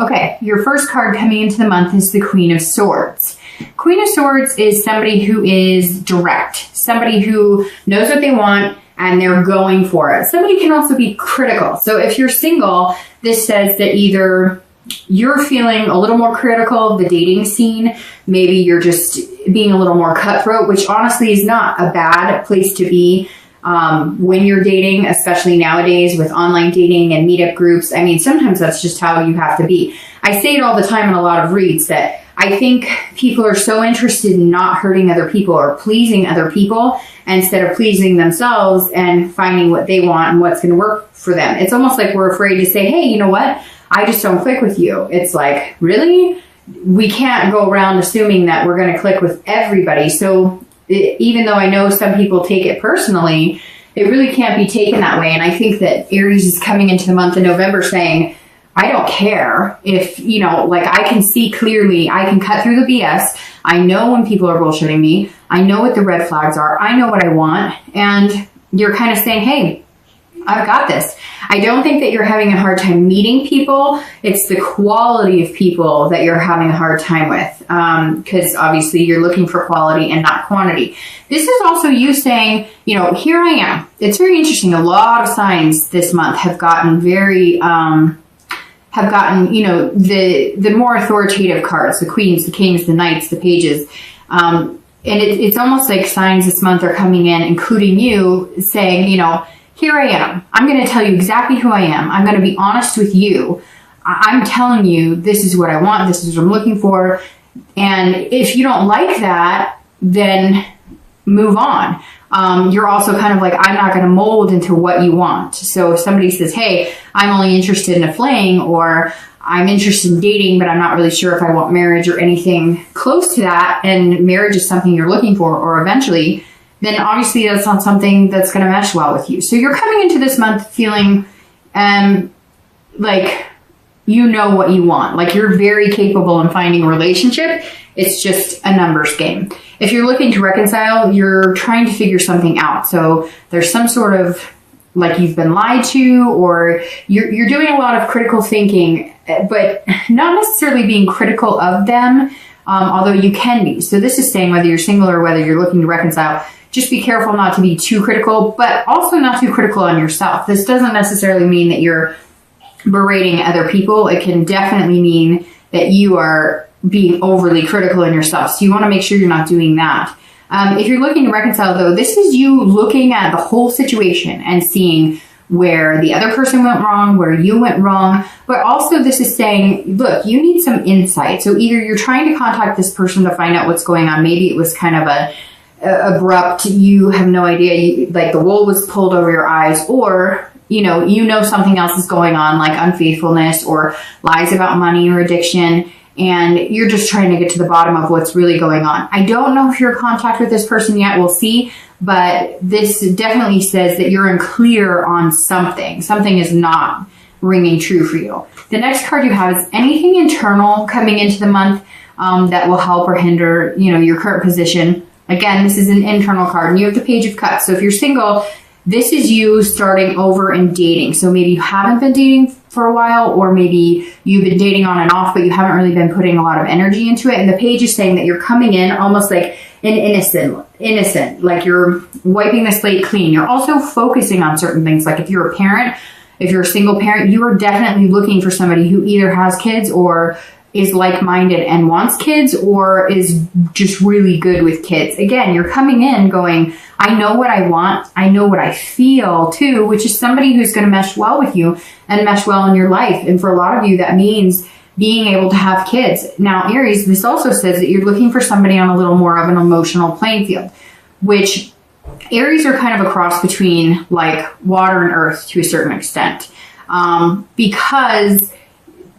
Okay, your first card coming into the month is the Queen of Swords. Queen of Swords is somebody who is direct, somebody who knows what they want and they're going for it. Somebody can also be critical. So if you're single, this says that either you're feeling a little more critical of the dating scene, maybe you're just being a little more cutthroat, which honestly is not a bad place to be when you're dating, especially nowadays with online dating and meetup groups. I mean, sometimes that's just how you have to be. I say it all the time in a lot of reads that I think people are so interested in not hurting other people or pleasing other people instead of pleasing themselves and finding what they want and what's going to work for them. It's almost like we're afraid to say, hey, you know what? I just don't click with you. It's like, really? We can't go around assuming that we're going to click with everybody. So even though I know some people take it personally, it really can't be taken that way. And I think that Aries is coming into the month of November saying, I don't care if, you know, like I can see clearly, I can cut through the BS. I know when people are bullshitting me. I know what the red flags are. I know what I want. And you're kind of saying, hey, I've got this. I don't think that you're having a hard time meeting people. It's the quality of people that you're having a hard time with, because obviously you're looking for quality and not quantity. This is also you saying, you know, here I am. It's very interesting. A lot of signs this month have gotten very, you know, the more authoritative cards, the queens, the kings, the knights, the pages. And it's almost like signs this month are coming in, including you, saying, you know, here I am. I'm going to tell you exactly who I am. I'm going to be honest with you. I'm telling you, this is what I want. This is what I'm looking for. And if you don't like that, then move on. You're also kind of like, I'm not going to mold into what you want. So if somebody says, hey, I'm only interested in a fling, or I'm interested in dating, but I'm not really sure if I want marriage or anything close to that, and marriage is something you're looking for, or eventually, then obviously that's not something that's going to mesh well with you. So you're coming into this month feeling like you know what you want. Like you're very capable in finding a relationship. It's just a numbers game. If you're looking to reconcile, you're trying to figure something out. So there's some sort of like you've been lied to, or you're doing a lot of critical thinking, but not necessarily being critical of them, although you can be. So this is saying whether you're single or whether you're looking to reconcile, just be careful not to be too critical, but also not too critical on yourself. This doesn't necessarily mean that you're berating other people. It can definitely mean that you are being overly critical in yourself. So you want to make sure you're not doing that. If you're looking to reconcile, though, this is you looking at the whole situation and seeing where the other person went wrong, where you went wrong. But also this is saying, look, you need some insight. So either you're trying to contact this person to find out what's going on. Maybe it was kind of a abrupt, you have no idea, like the wool was pulled over your eyes, or you know something else is going on, like unfaithfulness or lies about money or addiction, and you're just trying to get to the bottom of what's really going on. I don't know if you're in contact with this person yet, we'll see, but this definitely says that you're in clear on something. Something is not ringing true for you. The next card you have is anything internal coming into the month that will help or hinder, your current position. Again, this is an internal card, and you have the Page of Cups. So if you're single, this is you starting over and dating. So maybe you haven't been dating for a while, or maybe you've been dating on and off, but you haven't really been putting a lot of energy into it. And the page is saying that you're coming in almost like an innocent, like you're wiping the slate clean. You're also focusing on certain things. Like if you're a parent, if you're a single parent, you are definitely looking for somebody who either has kids or is like-minded and wants kids, or is just really good with kids. Again, you're coming in going, I know what I want. I know what I feel too, which is somebody who's going to mesh well with you and mesh well in your life. And for a lot of you, that means being able to have kids. Now, Aries, this also says that you're looking for somebody on a little more of an emotional playing field, which Aries are kind of a cross between like water and earth to a certain extent, because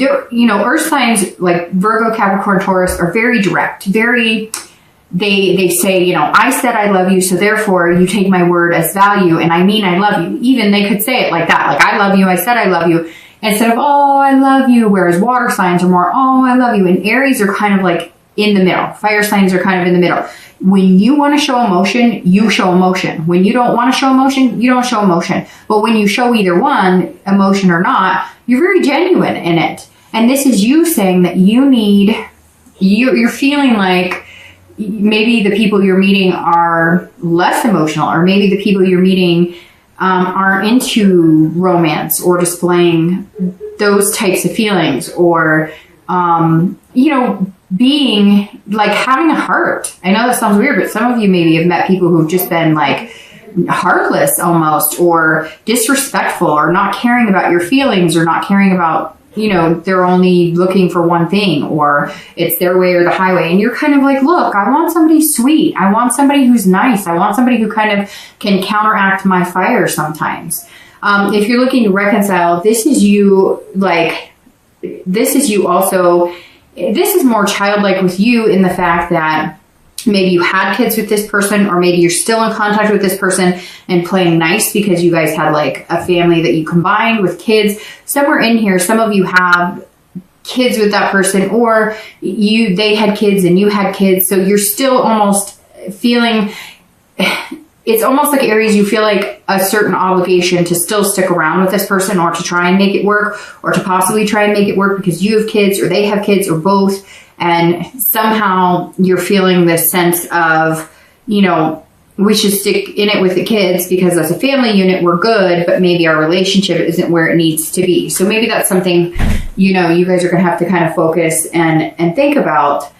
earth signs like Virgo, Capricorn, Taurus are very direct, they say, I said I love you, so therefore you take my word as value, and I mean I love you. Even they could say it like that, like I love you, I said I love you, instead of, oh, I love you, whereas water signs are more, oh, I love you, and Aries are kind of like in the middle. Fire signs are kind of in the middle. When you want to show emotion, you show emotion. When you don't want to show emotion, you don't show emotion. But when you show either one, emotion or not, you're very genuine in it. And this is you saying that you're feeling like maybe the people you're meeting are less emotional, or maybe the people you're meeting aren't into romance or displaying those types of feelings, or, being like having a heart. I know that sounds weird, but some of you maybe have met people who've just been like heartless almost, or disrespectful, or not caring about your feelings, or not caring about, they're only looking for one thing, or it's their way or the highway. And you're kind of like, look, I want somebody sweet. I want somebody who's nice. I want somebody who kind of can counteract my fire sometimes. If you're looking to reconcile, this is you also. This is more childlike with you in the fact that maybe you had kids with this person, or maybe you're still in contact with this person and playing nice because you guys had like a family that you combined with kids. Somewhere in here, some of you have kids with that person, or they had kids and you had kids. So you're still almost feeling, it's almost like Aries, you feel like a certain obligation to still stick around with this person, or to try and make it work, or to possibly try and make it work because you have kids, or they have kids, or both. And somehow you're feeling this sense of, we should stick in it with the kids because as a family unit, we're good, but maybe our relationship isn't where it needs to be. So maybe that's something, you guys are going to have to kind of focus and think about,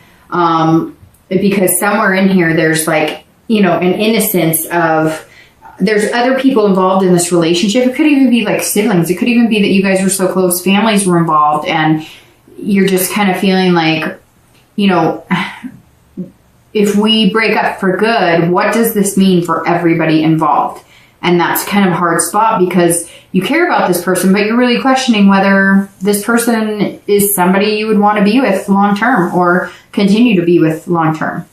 because somewhere in here, there's like, an innocence of, there's other people involved in this relationship. It could even be like siblings. It could even be that you guys were so close, families were involved, and you're just kind of feeling like, if we break up for good, what does this mean for everybody involved? And that's kind of a hard spot because you care about this person, but you're really questioning whether this person is somebody you would want to be with long term, or continue to be with long term.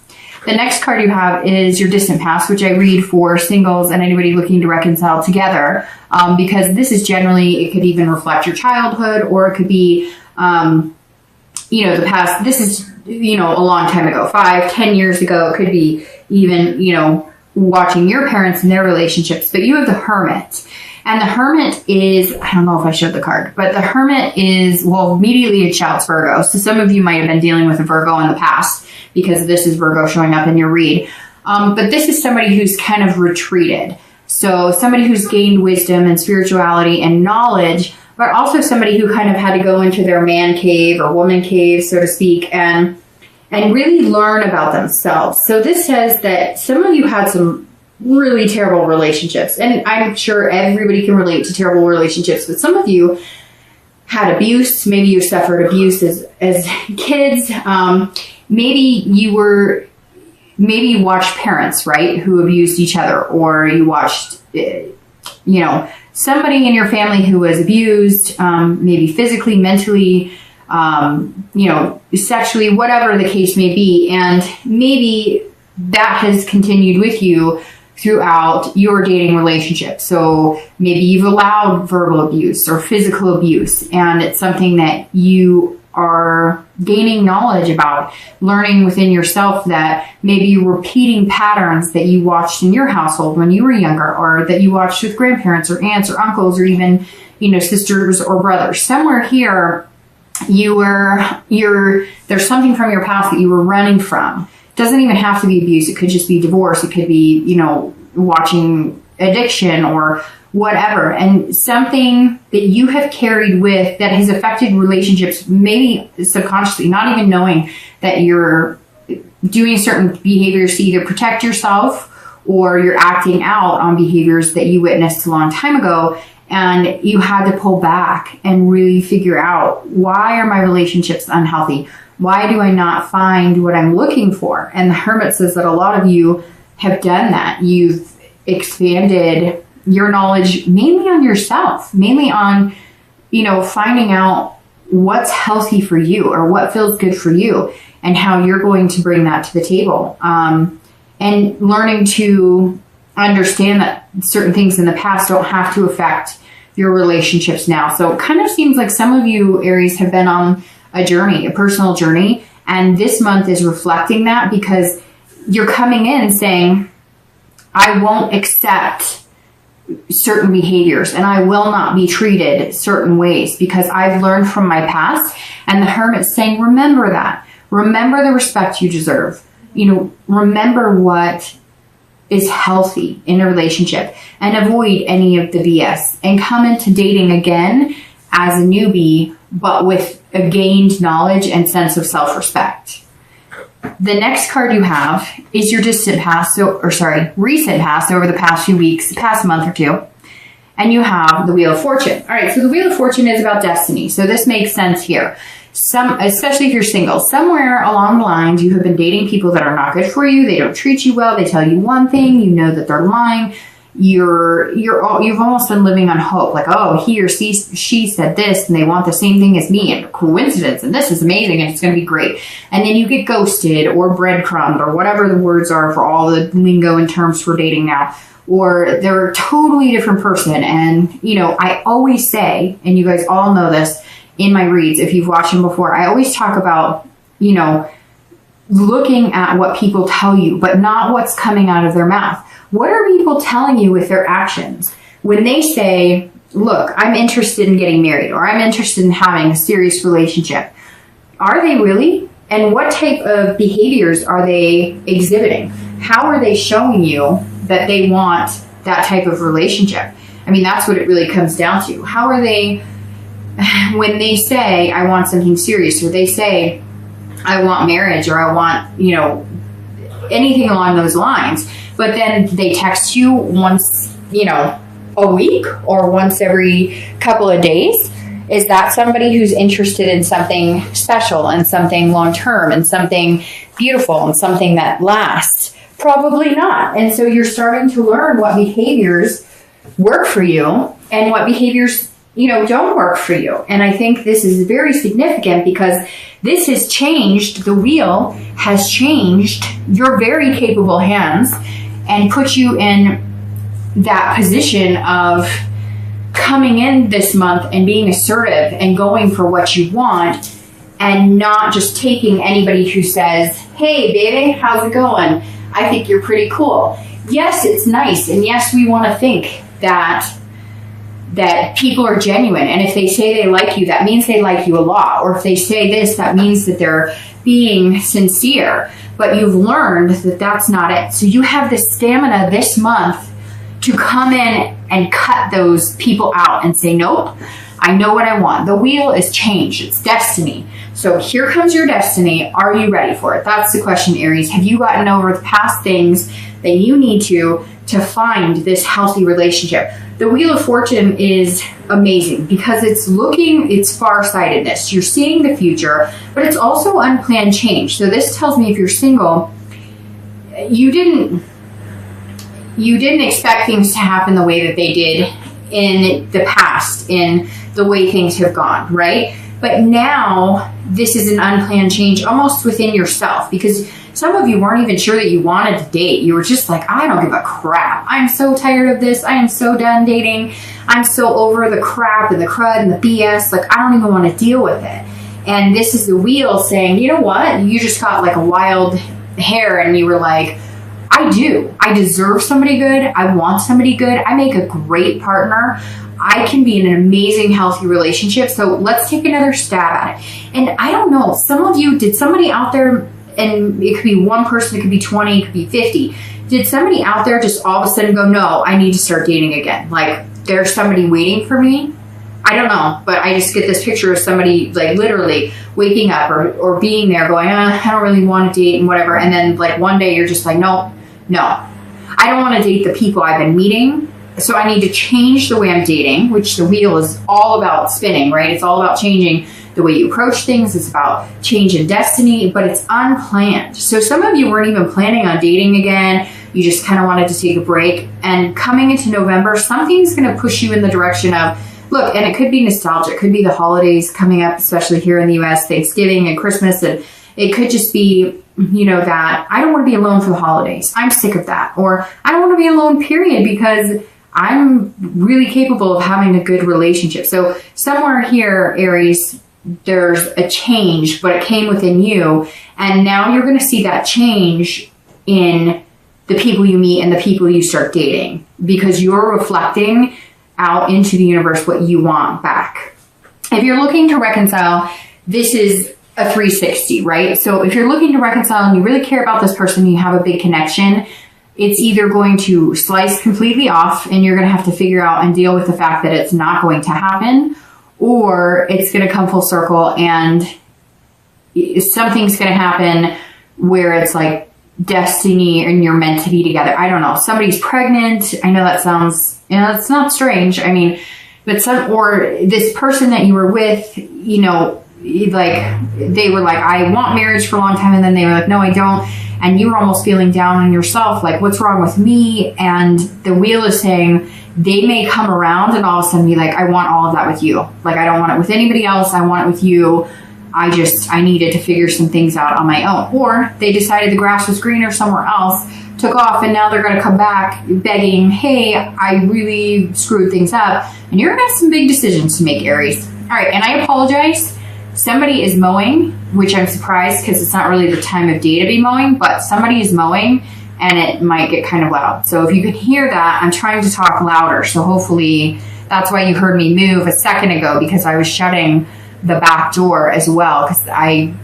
The next card you have is your distant past, which I read for singles and anybody looking to reconcile together, because this is generally, it could even reflect your childhood, or it could be, the past. This is, a long time ago, 5-10 years ago. It could be even, watching your parents and their relationships. But you have the Hermit. And the Hermit is, I don't know if I showed the card, but the Hermit is, immediately it shouts Virgo. So some of you might have been dealing with a Virgo in the past, because this is Virgo showing up in your read. But this is somebody who's kind of retreated. So somebody who's gained wisdom and spirituality and knowledge, but also somebody who kind of had to go into their man cave or woman cave, so to speak, and really learn about themselves. So this says that some of you had some really terrible relationships, and I'm sure everybody can relate to terrible relationships, but some of you had abuse. Maybe you suffered abuse as kids. Maybe you watched parents, right, who abused each other, or you watched, somebody in your family who was abused, maybe physically, mentally, sexually, whatever the case may be. And maybe that has continued with you throughout your dating relationship. So maybe you've allowed verbal abuse or physical abuse, and it's something that you are gaining knowledge about, learning within yourself that maybe you're repeating patterns that you watched in your household when you were younger, or that you watched with grandparents or aunts or uncles, or even, sisters or brothers. Somewhere here, there's something from your past that you were running from. It doesn't even have to be abuse. It could just be divorce. It could be, watching addiction or whatever. And something that you have carried with that has affected relationships, maybe subconsciously, not even knowing that you're doing certain behaviors to either protect yourself, or you're acting out on behaviors that you witnessed a long time ago. And you had to pull back and really figure out, why are my relationships unhealthy? Why do I not find what I'm looking for? And the Hermit says that a lot of you have done that. You've expanded your knowledge mainly on yourself, mainly on, finding out what's healthy for you, or what feels good for you, and how you're going to bring that to the table. And learning to understand that certain things in the past don't have to affect your relationships now. So it kind of seems like some of you, Aries, have been on a journey, a personal journey. And this month is reflecting that, because you're coming in saying, I won't accept certain behaviors, and I will not be treated certain ways because I've learned from my past. And the Hermit's saying, remember that. Remember the respect you deserve. Remember what is healthy in a relationship and avoid any of the BS and come into dating again as a newbie, but with a gained knowledge and sense of self-respect. The next card you have is your recent past over the past few weeks, past month or two. And you have the Wheel of Fortune. All right, so the Wheel of Fortune is about destiny. So this makes sense here. Especially if you're single, somewhere along the lines, you have been dating people that are not good for you. They don't treat you well. They tell you one thing, you know that they're lying. You've almost been living on hope, like, oh, he or she said this, and they want the same thing as me, and coincidence, and this is amazing, and it's going to be great. And then you get ghosted or breadcrumbed or whatever the words are for all the lingo and terms for dating now. Or they're a totally different person. And, I always say, and you guys all know this in my reads, if you've watched them before, I always talk about, looking at what people tell you, but not what's coming out of their mouth. What are people telling you with their actions? When they say, look, I'm interested in getting married, or I'm interested in having a serious relationship, are they really? And what type of behaviors are they exhibiting? How are they showing you that they want that type of relationship? I mean, that's what it really comes down to. How are they, when they say, I want something serious, or they say, I want marriage, or I want, anything along those lines, but then they text you once, a week or once every couple of days. Is that somebody who's interested in something special and something long-term and something beautiful and something that lasts? Probably not. And so you're starting to learn what behaviors work for you and what behaviors, don't work for you. And I think this is very significant because this has changed, the wheel has changed your very capable hands and put you in that position of coming in this month and being assertive and going for what you want and not just taking anybody who says, hey, baby, how's it going? I think you're pretty cool. Yes, it's nice. And yes, we want to think that people are genuine. And if they say they like you, that means they like you a lot. Or if they say this, that means that they're being sincere. But you've learned that that's not it. So you have the stamina this month to come in and cut those people out and say, nope, I know what I want. The wheel is change. It's destiny. So here comes your destiny. Are you ready for it? That's the question, Aries. Have you gotten over the past things that you need to find this healthy relationship? The Wheel of Fortune is amazing because it's farsightedness. You're seeing the future, but it's also unplanned change. So this tells me if you're single, you didn't expect things to happen the way that they did in the past, in the way things have gone, right? But now this is an unplanned change almost within yourself because some of you weren't even sure that you wanted to date. You were just like, I don't give a crap. I'm so tired of this. I am so done dating. I'm so over the crap and the crud and the BS. Like, I don't even want to deal with it. And this is the wheel saying, you know what? You just got like a wild hair and you were like, I do. I deserve somebody good. I want somebody good. I make a great partner. I can be in an amazing, healthy relationship. So let's take another stab at it. And I don't know, some of you, did somebody out there, and it could be one person, it could be 20, it could be 50. Did somebody out there just all of a sudden go, no, I need to start dating again? Like there's somebody waiting for me? I don't know, but I just get this picture of somebody like literally waking up or being there going, I don't really want to date and whatever. And then like one day you're just like, no, I don't want to date the people I've been meeting. So I need to change the way I'm dating, which the wheel is all about spinning, right? It's all about changing the way you approach things. It's about change in destiny, but it's unplanned. So some of you weren't even planning on dating again. You just kind of wanted to take a break. And coming into November, something's going to push you in the direction of, look, and it could be nostalgia. It could be the holidays coming up, especially here in the US, Thanksgiving and Christmas. And it could just be, that I don't want to be alone for the holidays. I'm sick of that. Or I don't want to be alone, period, because I'm really capable of having a good relationship. So somewhere here, Aries, there's a change, but it came within you. And now you're going to see that change in the people you meet and the people you start dating. because you're reflecting out into the universe what you want back. If you're looking to reconcile, this is a 360, right? So if you're looking to reconcile and you really care about this person, you have a big connection, it's either going to slice completely off and you're going to have to figure out and deal with the fact that it's not going to happen, or it's going to come full circle and something's going to happen where it's like destiny and you're meant to be together. I don't know. Somebody's pregnant. I know that sounds, it's not strange. I mean, but or this person that you were with, you know, like they were like, I want marriage for a long time. And then they were like, no, I don't. And you were almost feeling down on yourself. Like, what's wrong with me? And the wheel is saying they may come around and all of a sudden be like, I want all of that with you. Like, I don't want it with anybody else. I want it with you. I needed to figure some things out on my own. Or they decided the grass was greener somewhere else, took off, and now they're going to come back begging, hey, I really screwed things up. And you're going to have some big decisions to make, Aries. All right, and I apologize. Somebody is mowing, which I'm surprised because it's not really the time of day to be mowing, but somebody is mowing and it might get kind of loud. So if you can hear that, I'm trying to talk louder. So hopefully that's why you heard me move a second ago, because I was shutting the back door as well because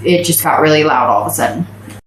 it just got really loud all of a sudden.